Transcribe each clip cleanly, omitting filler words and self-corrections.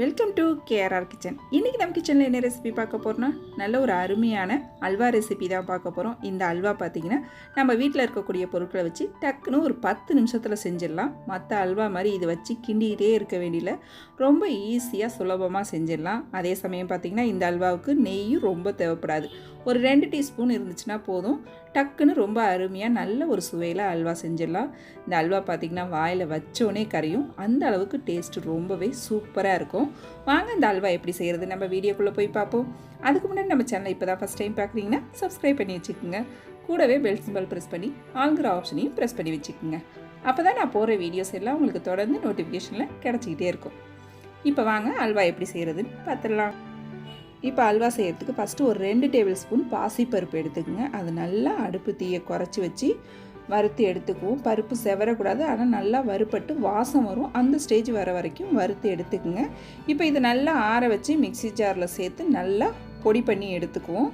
Welcome to KRR kitchen. இன்றைக்கி நம்ம கிச்சனில் என்ன ரெசிபி பார்க்க போகிறோன்னா, நல்ல ஒரு அருமையான அல்வா ரெசிபி தான் பார்க்க போகிறோம். இந்த அல்வா பார்த்திங்கன்னா நம்ம வீட்டில் இருக்கக்கூடிய பொருட்களை வச்சு டக்குன்னு ஒரு 10 நிமிஷத்தில் செஞ்சிடலாம். மற்ற அல்வா மாதிரி இது வச்சு கிண்டிகிட்டே இருக்க வேண்டியதில்லை, ரொம்ப ஈஸியாக சுலபமாக செஞ்சிடலாம். அதே சமயம் பார்த்திங்கன்னா இந்த அல்வாவுக்கு நெய்யும் ரொம்ப தேவைப்படாது. ஒரு 2 டீஸ்பூன் இருந்துச்சுன்னா போதும், டக்குன்னு ரொம்ப அருமையாக நல்ல ஒரு சுவையில் அல்வா செஞ்சிடலாம். இந்த அல்வா பார்த்திங்கன்னா வாயில் வச்சோடனே கரையும், அந்த அளவுக்கு டேஸ்ட்டு ரொம்பவே சூப்பராக இருக்கும். வாங்க இந்த அல்வா எப்படி செய்கிறது நம்ம வீடியோக்குள்ளே போய் பார்ப்போம். அதுக்கு முன்னாடி நம்ம சேனலை இப்போ தான் ஃபஸ்ட் டைம் பார்க்குறீங்கன்னா சப்ஸ்கிரைப் பண்ணி வச்சுக்கோங்க. கூடவே பெல் சிம்பல் ப்ரெஸ் பண்ணி ஆல்கிற ஆப்ஷனையும் ப்ரெஸ் பண்ணி வச்சுக்கோங்க. அப்போ தான் நான் போகிற வீடியோஸ் எல்லாம் உங்களுக்கு தொடர்ந்து நோட்டிஃபிகேஷனில் கிடச்சிக்கிட்டே இருக்கும். இப்போ வாங்க அல்வா எப்படி செய்கிறதுன்னு பார்த்துடலாம். இப்போ அல்வா செய்கிறதுக்கு ஃபஸ்ட்டு ஒரு 2 டேபிள் ஸ்பூன் பாசிப்பருப்பு எடுத்துக்கோங்க. அது நல்லா அடுப்பு தீயை குறைச்சி வச்சு வறுத்து எடுத்துக்குவோம். பருப்பு செவரக்கூடாது, ஆனால் நல்லா வறுப்பட்டு வாசம் வரும். அந்த ஸ்டேஜ் வர வரைக்கும் வறுத்து எடுத்துக்குங்க. இப்போ இதை நல்லா ஆற வச்சு மிக்ஸி ஜாரில் சேர்த்து நல்லா பொடி பண்ணி எடுத்துக்குவோம்.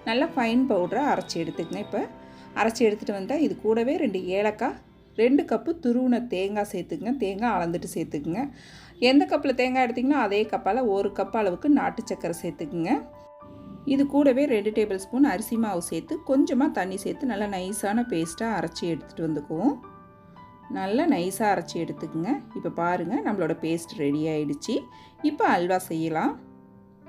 நல்லா ஃபைன் பவுடரை அரைச்சி எடுத்துக்கங்க. இப்போ அரைச்சி எடுத்துகிட்டு வந்தால் இது கூடவே 2 ஏலக்காய், 2 கப்பு துருவின தேங்காய் சேர்த்துக்குங்க. தேங்காய் அளந்துட்டு சேர்த்துக்குங்க. எந்த கப்பில் தேங்காய் எடுத்திங்களோ அதே கப்பால் 1 கப் அளவுக்கு நாட்டு சக்கரை சேர்த்துக்குங்க. இது கூடவே 2 டேபிள் ஸ்பூன் அரிசி மாவு சேர்த்து கொஞ்சமாக தண்ணி சேர்த்து நல்லா நைஸான பேஸ்ட்டாக அரைச்சி எடுத்துகிட்டு வந்துக்குவோம். நல்லா நைஸாக அரைச்சி எடுத்துக்குங்க. இப்போ பாருங்கள், நம்மளோட பேஸ்ட் ரெடி ஆகிடுச்சு. இப்போ அல்வா செய்யலாம்.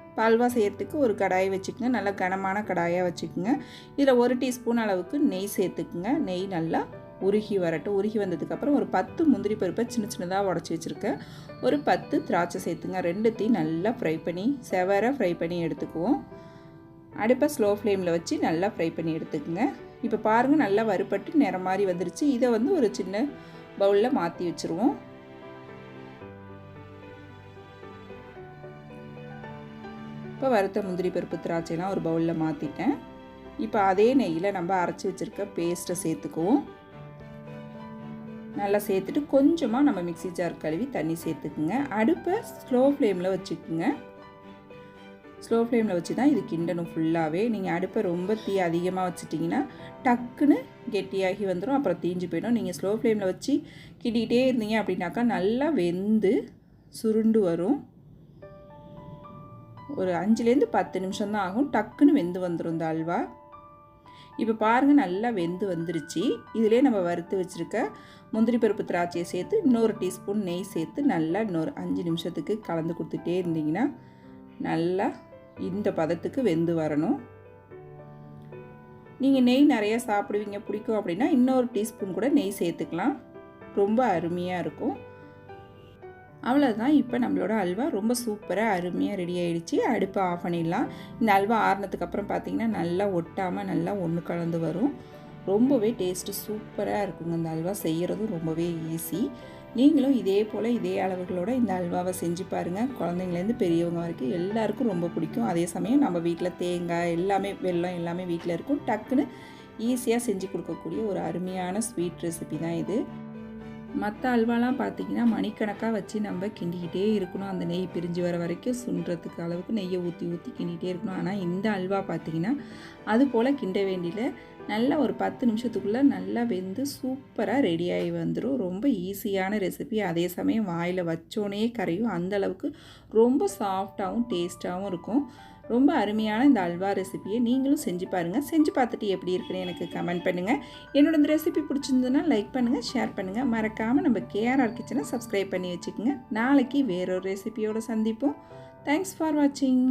இப்போ அல்வா செய்கிறதுக்கு ஒரு கடாயை வச்சுக்கோங்க. நல்லா கனமான கடாயாக வச்சுக்கோங்க. இதில் 1 டீஸ்பூன் அளவுக்கு நெய் சேர்த்துக்குங்க. நெய் நல்லா உருகி வரட்டும். உருகி வந்ததுக்கப்புறம் ஒரு 10 முந்திரி பருப்பை சின்ன சின்னதாக உடச்சி வச்சுருக்கேன். ஒரு 10 திராட்சை சேர்த்துங்க. ரெண்டுத்தையும் நல்லா ஃப்ரை பண்ணி ஃப்ரை பண்ணி எடுத்துக்குவோம். அடுப்பை ஸ்லோ ஃப்ளேமில் வச்சு நல்லா ஃப்ரை பண்ணி எடுத்துக்குங்க. இப்போ பாருங்கள், நல்லா வறுபட்டு நிறம் மாதிரி வந்துருச்சு. இதை ஒரு சின்ன பவுலில் மாற்றி வச்சுருவோம். இப்போ வறுத்த முந்திரி பருப்பு திராட்சைலாம் ஒரு பவுலில் மாற்றிட்டேன். இப்போ அதே நெய்யில் நம்ம அரைச்சி வச்சுருக்க பேஸ்ட்டை சேர்த்துக்குவோம். நல்லா சேர்த்துட்டு கொஞ்சமாக நம்ம மிக்ஸி ஜார் கழுவி தண்ணி சேர்த்துக்குங்க. அடுப்பை ஸ்லோ ஃப்ளேமில் வச்சுக்குங்க. ஸ்லோ ஃப்ளேமில் வச்சு தான் இது கிண்டணும் ஃபுல்லாகவே. நீங்கள் அடுப்பை ரொம்ப தீ அதிகமாக வச்சுட்டிங்கன்னா டக்குன்னு கெட்டியாகி வந்துடும், அப்புறம் தீஞ்சு போயிடும். நீங்கள் ஸ்லோ ஃப்ளேமில் வச்சு கிண்டிகிட்டே இருந்தீங்க அப்படின்னாக்கா நல்லா வெந்து சுருண்டு வரும். ஒரு 5லேருந்து 10 நிமிஷம் தான் ஆகும், டக்குன்னு வெந்து வந்துடும் இந்த அல்வா. இப்போ பாருங்கள், நல்லா வெந்து வந்துருச்சு. இதிலே நம்ம வறுத்து வச்சுருக்க முந்திரி பருப்பு திராட்சையை சேர்த்து இன்னொரு டீஸ்பூன் நெய் சேர்த்து நல்லா இன்னொரு 5 நிமிஷத்துக்கு கலந்து கொடுத்துட்டே இருந்தீங்கன்னா நல்லா இந்த பதத்துக்கு வெந்து வரணும். நீங்கள் நெய் நிறையா சாப்பிடுவீங்க, பிடிக்கும் அப்படின்னா இன்னொரு டீஸ்பூன் கூட நெய் சேர்த்துக்கலாம். ரொம்ப அருமையாக இருக்கும். அவ்வளோதான். இப்போ நம்மளோட அல்வா ரொம்ப சூப்பராக அருமையாக ரெடி ஆகிடுச்சு. அடுப்பை ஆஃப் பண்ணிடலாம். இந்த அல்வா ஆறுனதுக்கு அப்புறம் பார்த்திங்கன்னா நல்லா ஒட்டாமல் நல்லா ஒன்று கலந்து வரும். ரொம்பவே டேஸ்ட்டு சூப்பராக இருக்குங்க. இந்த அல்வா செய்கிறதும் ரொம்பவே ஈஸி. நீங்களும் இதே போல் இதே அளவுகளோட இந்த அல்வாவை செஞ்சு பாருங்கள். குழந்தைங்கலேருந்து பெரியவங்க வரைக்கும் எல்லாருக்கும் ரொம்ப பிடிக்கும். அதே சமயம் நம்ம வீட்டில் தேங்காய் எல்லாமே, வெல்லம் எல்லாமே வீட்டில் இருக்கும். டக்குன்னு ஈஸியாக செஞ்சு கொடுக்கக்கூடிய ஒரு அருமையான ஸ்வீட் ரெசிபி தான் இது. மற்ற அல்வாலாம் பார்த்திங்கன்னா மணிக்கணக்காக வச்சு நம்ம கிண்டிக்கிட்டே இருக்கணும். அந்த நெய் பிரிஞ்சு வர வரைக்கும் சுண்டுறதுக்கு அளவுக்கு நெய்யை ஊற்றி கிண்டிகிட்டே இருக்கணும். ஆனால் இந்த அல்வா பார்த்திங்கன்னா அது போல் கிண்ட வேண்டியில் நல்லா ஒரு 10 நிமிஷத்துக்குள்ளே நல்லா வெந்து சூப்பராக ரெடியாகி வந்துடும். ரொம்ப ஈஸியான ரெசிபி. அதே சமயம் வாயில் வச்சோனே கரையும், அந்தளவுக்கு ரொம்ப சாஃப்டாகவும் டேஸ்ட்டாகவும் இருக்கும். ரொம்ப அருமையான இந்த அல்வா ரெசிபியை நீங்களும் செஞ்சு பாருங்கள். செஞ்சு பார்த்துட்டு எப்படி இருக்குன்னு எனக்கு கமெண்ட் பண்ணுங்கள். என்னோட இந்த ரெசிபி பிடிச்சிருந்ததுன்னா லைக் பண்ணுங்கள், ஷேர் பண்ணுங்கள். மறக்காமல் நம்ம கேஆர்ஆர் கிச்சனை சப்ஸ்கிரைப் பண்ணி வச்சுக்கோங்க. நாளைக்கு வேறொரு ரெசிபியோடு சந்திப்போம். தேங்க்ஸ் ஃபார் வாட்சிங்.